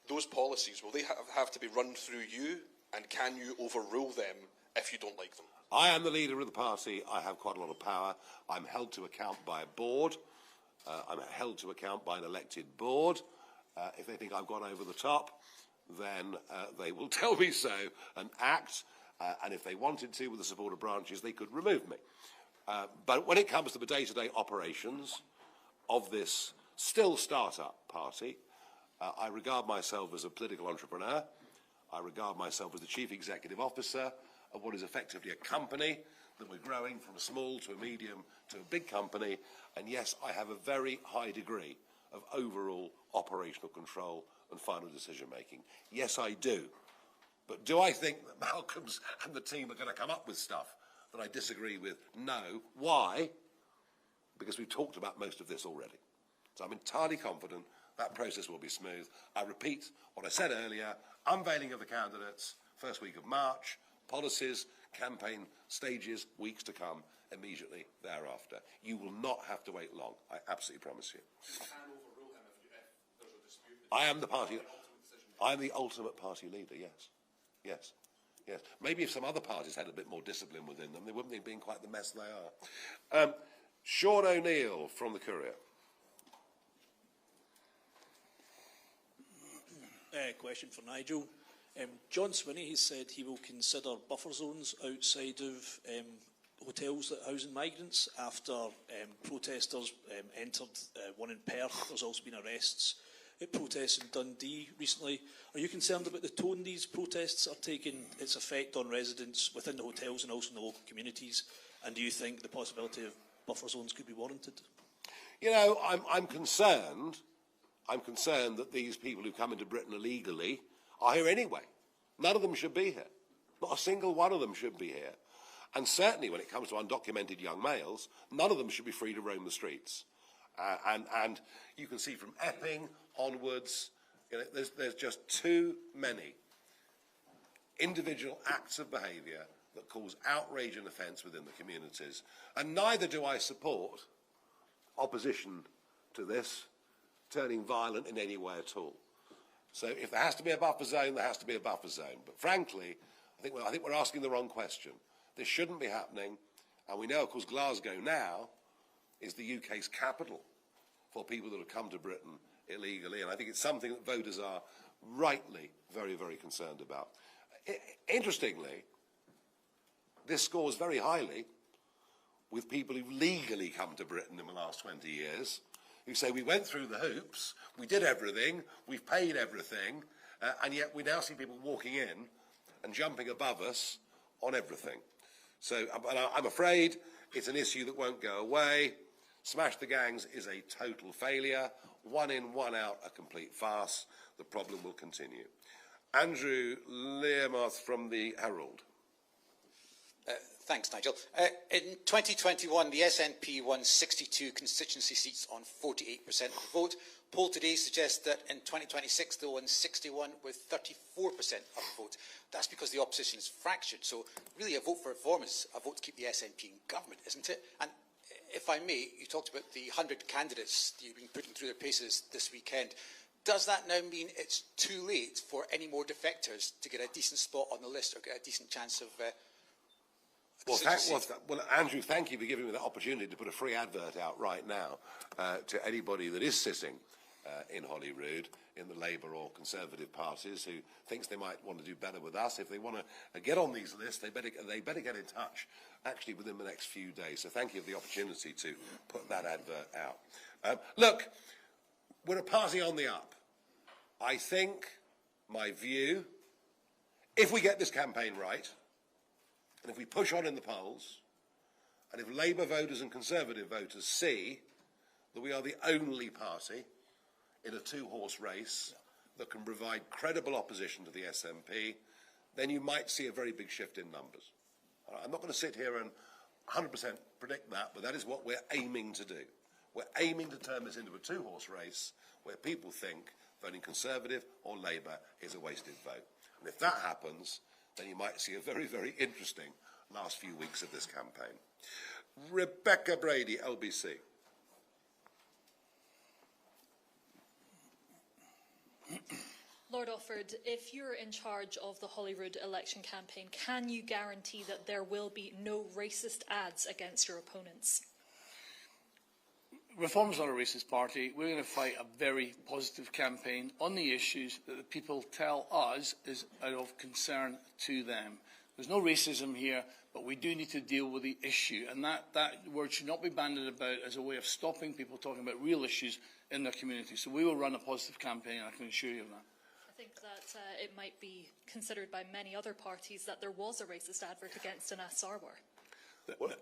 those policies, will they have to be run through you, and can you overrule them if you don't like them? I am the leader of the party. I have quite a lot of power. I'm held to account by a board. I'm held to account by an elected board. If they think I've gone over the top, then they will tell me so and act. And if they wanted to, with the support of branches, they could remove me. But when it comes to the day-to-day operations of this still start-up party, I regard myself as a political entrepreneur. I regard myself as the chief executive officer of what is effectively a company that we're growing from a small to a medium to a big company. And yes, I have a very high degree of overall operational control and final decision-making. Yes, I do. But do I think that Malcolm's and the team are going to come up with stuff that I disagree with? No. Why? Because we've talked about most of this already. So I'm entirely confident that process will be smooth. I repeat what I said earlier, unveiling of the candidates, first week of March, policies, campaign stages, weeks to come, immediately thereafter. You will not have to wait long, I absolutely promise you. I am the party, I am the ultimate party leader, yes. Yes. Yes. Maybe if some other parties had a bit more discipline within them, they wouldn't have been quite the mess they are. Sean O'Neill from the Courier. question for Nigel. John Swinney has said he will consider buffer zones outside of hotels that house migrants after protesters entered one in Perth. There's also been arrests at protests in Dundee recently. Are you concerned about the tone these protests are taking, its effect on residents within the hotels and also in the local communities? And do you think the possibility of buffer zones could be warranted? You know, I'm concerned. I'm concerned that these people who come into Britain illegally are here anyway. None of them should be here. Not a single one of them should be here. And certainly when it comes to undocumented young males, none of them should be free to roam the streets. And you can see from Epping onwards, you know, there's just too many individual acts of behaviour that cause outrage and offence within the communities. And neither do I support opposition to this turning violent in any way at all. So if there has to be a buffer zone, there has to be a buffer zone. But frankly, I think we're asking the wrong question. This shouldn't be happening. And we know, of course, Glasgow now is the UK's capital for people that have come to Britain illegally. And I think it's something that voters are rightly very, very concerned about. Interestingly, this scores very highly with people who've legally come to Britain in the last 20 years, who say we went through the hoops, we did everything, we've paid everything, and yet we now see people walking in and jumping above us on everything. So I'm afraid it's an issue that won't go away. Smash the Gangs is a total failure. One in, one out, a complete farce. The problem will continue. Andrew Learmouth from the Herald. Thanks, Nigel. In 2021, the SNP won 62 constituency seats on 48% of the vote. Poll today suggests that in 2026 they'll win 61 with 34% of the vote. That's because the opposition is fractured. So really a vote for reform is a vote to keep the SNP in government, isn't it? And if I may, you talked about the 100 candidates that you've been putting through their paces this weekend. Does that now mean it's too late for any more defectors to get a decent spot on the list or get a decent chance of... Well, Andrew, thank you for giving me the opportunity to put a free advert out right now to anybody that is sitting in Holyrood, in the Labour or Conservative parties, who thinks they might want to do better with us. If they want to get on these lists, they better get in touch, actually, within the next few days. So thank you for the opportunity to put that advert out. Look, we're a party on the up. I think, my view, if we get this campaign right, and if we push on in the polls, and if Labour voters and Conservative voters see that we are the only party in a two-horse race that can provide credible opposition to the SNP, then you might see a very big shift in numbers. I'm not going to sit here and 100% predict that, but that is what we're aiming to do. We're aiming to turn this into a two-horse race where people think voting Conservative or Labour is a wasted vote. And if that happens, then you might see a very, very interesting last few weeks of this campaign. Rebecca Brady, LBC. Lord Offord, if you're in charge of the Holyrood election campaign, can you guarantee that there will be no racist ads against your opponents? Reform's not a racist party. We're going to fight a very positive campaign on the issues that the people tell us is out of concern to them. There's no racism here, but we do need to deal with the issue. And that word should not be bandied about as a way of stopping people talking about real issues in their community. So we will run a positive campaign, and I can assure you of that. I think that it might be considered by many other parties that there was a racist advert against Anas Sarwar.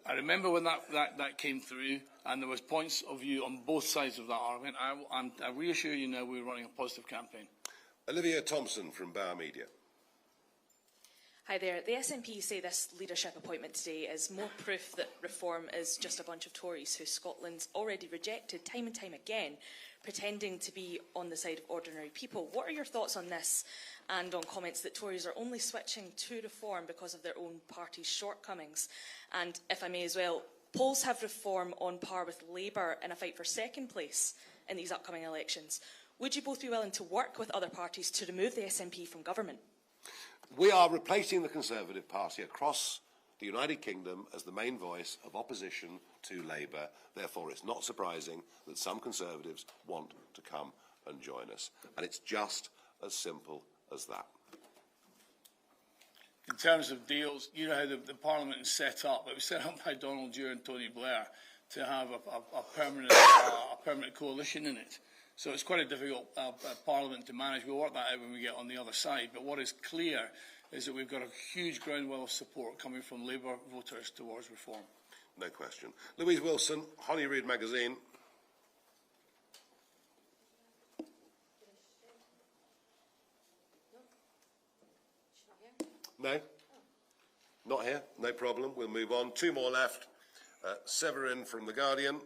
I remember when that came through, and there was points of view on both sides of that argument. I reassure you now we're running a positive campaign. Olivia Thompson from Bauer Media. Hi there. The SNP say this leadership appointment today is more proof that reform is just a bunch of Tories who Scotland's already rejected time and time again, pretending to be on the side of ordinary people. What are your thoughts on this and on comments that Tories are only switching to reform because of their own party's shortcomings? And if I may as well, polls have reform on par with Labour in a fight for second place in these upcoming elections. Would you both be willing to work with other parties to remove the SNP from government? We are replacing the Conservative Party across the United Kingdom as the main voice of opposition to Labour. Therefore, it's not surprising that some Conservatives want to come and join us. And it's just as simple as that. In terms of deals, you know how the Parliament is set up. It was set up by Donald Dewar and Tony Blair to have a permanent coalition in it. So it's quite a difficult Parliament to manage. We'll work that out when we get on the other side. But what is clear is that we've got a huge groundwell of support coming from Labour voters towards reform. No question. Louise Wilson, Holyrood Magazine. No? Not here? No problem. We'll move on. Two more left. Severin from The Guardian.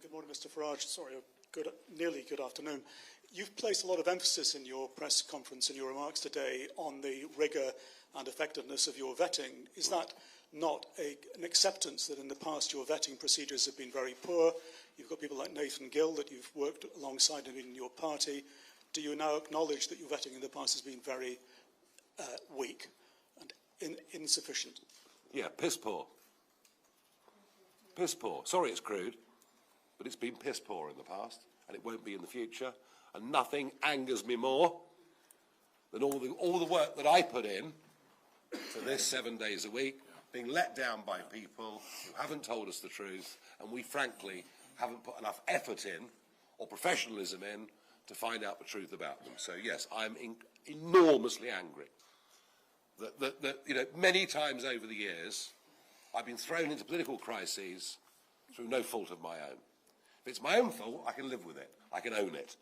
Good morning, Mr Farage. Sorry, nearly good afternoon. You've placed a lot of emphasis in your press conference and your remarks today on the rigour and effectiveness of your vetting. Is that not an acceptance that in the past your vetting procedures have been very poor? You've got people like Nathan Gill that you've worked alongside in your party. Do you now acknowledge that your vetting in the past has been very weak and insufficient? Yeah, piss poor. Piss poor. Sorry it's crude, but it's been piss poor in the past, and it won't be in the future. And nothing angers me more than all the work that I put in for this 7 days a week, being let down by people who haven't told us the truth, and we frankly haven't put enough effort in or professionalism in to find out the truth about them. So yes, I'm enormously angry that you know, many times over the years I've been thrown into political crises through no fault of my own. If it's my own fault, I can live with it. I can own it.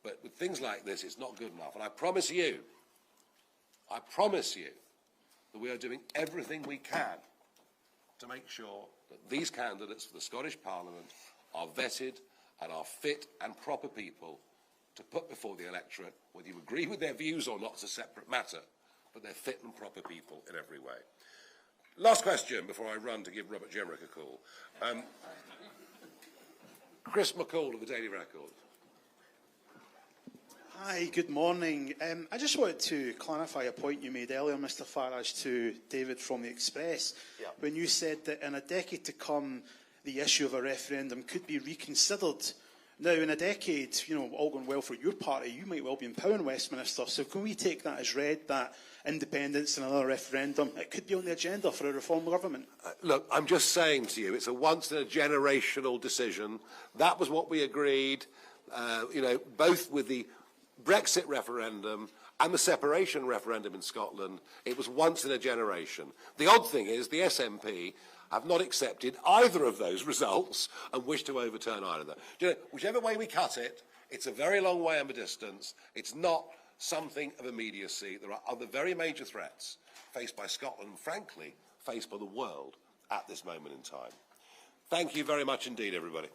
But with things like this, it's not good enough. And I promise you that we are doing everything we can to make sure that these candidates for the Scottish Parliament are vetted and are fit and proper people to put before the electorate. Whether you agree with their views or not is a separate matter, but they're fit and proper people in every way. Last question before I run to give Robert Jenrick a call. Chris McCall of the Daily Record. Hi, good morning. I just wanted to clarify a point you made earlier, Mr Farage, to David from the Express, when you said that in a decade to come, the issue of a referendum could be reconsidered. Now, in a decade, you know, all going well for your party, you might well be in power in Westminster, so can we take that as read, that independence and another referendum, it could be on the agenda for a reform government? Look, I'm just saying to you, it's a once-in-a-generational decision. That was what we agreed, you know, both with the Brexit referendum and the separation referendum in Scotland. It was once in a generation. The odd thing is the SNP have not accepted either of those results and wish to overturn either. You know, whichever way we cut it, it's a very long way of a distance. It's not something of immediacy. There are other very major threats faced by Scotland and, frankly, faced by the world at this moment in time. Thank you very much indeed, everybody.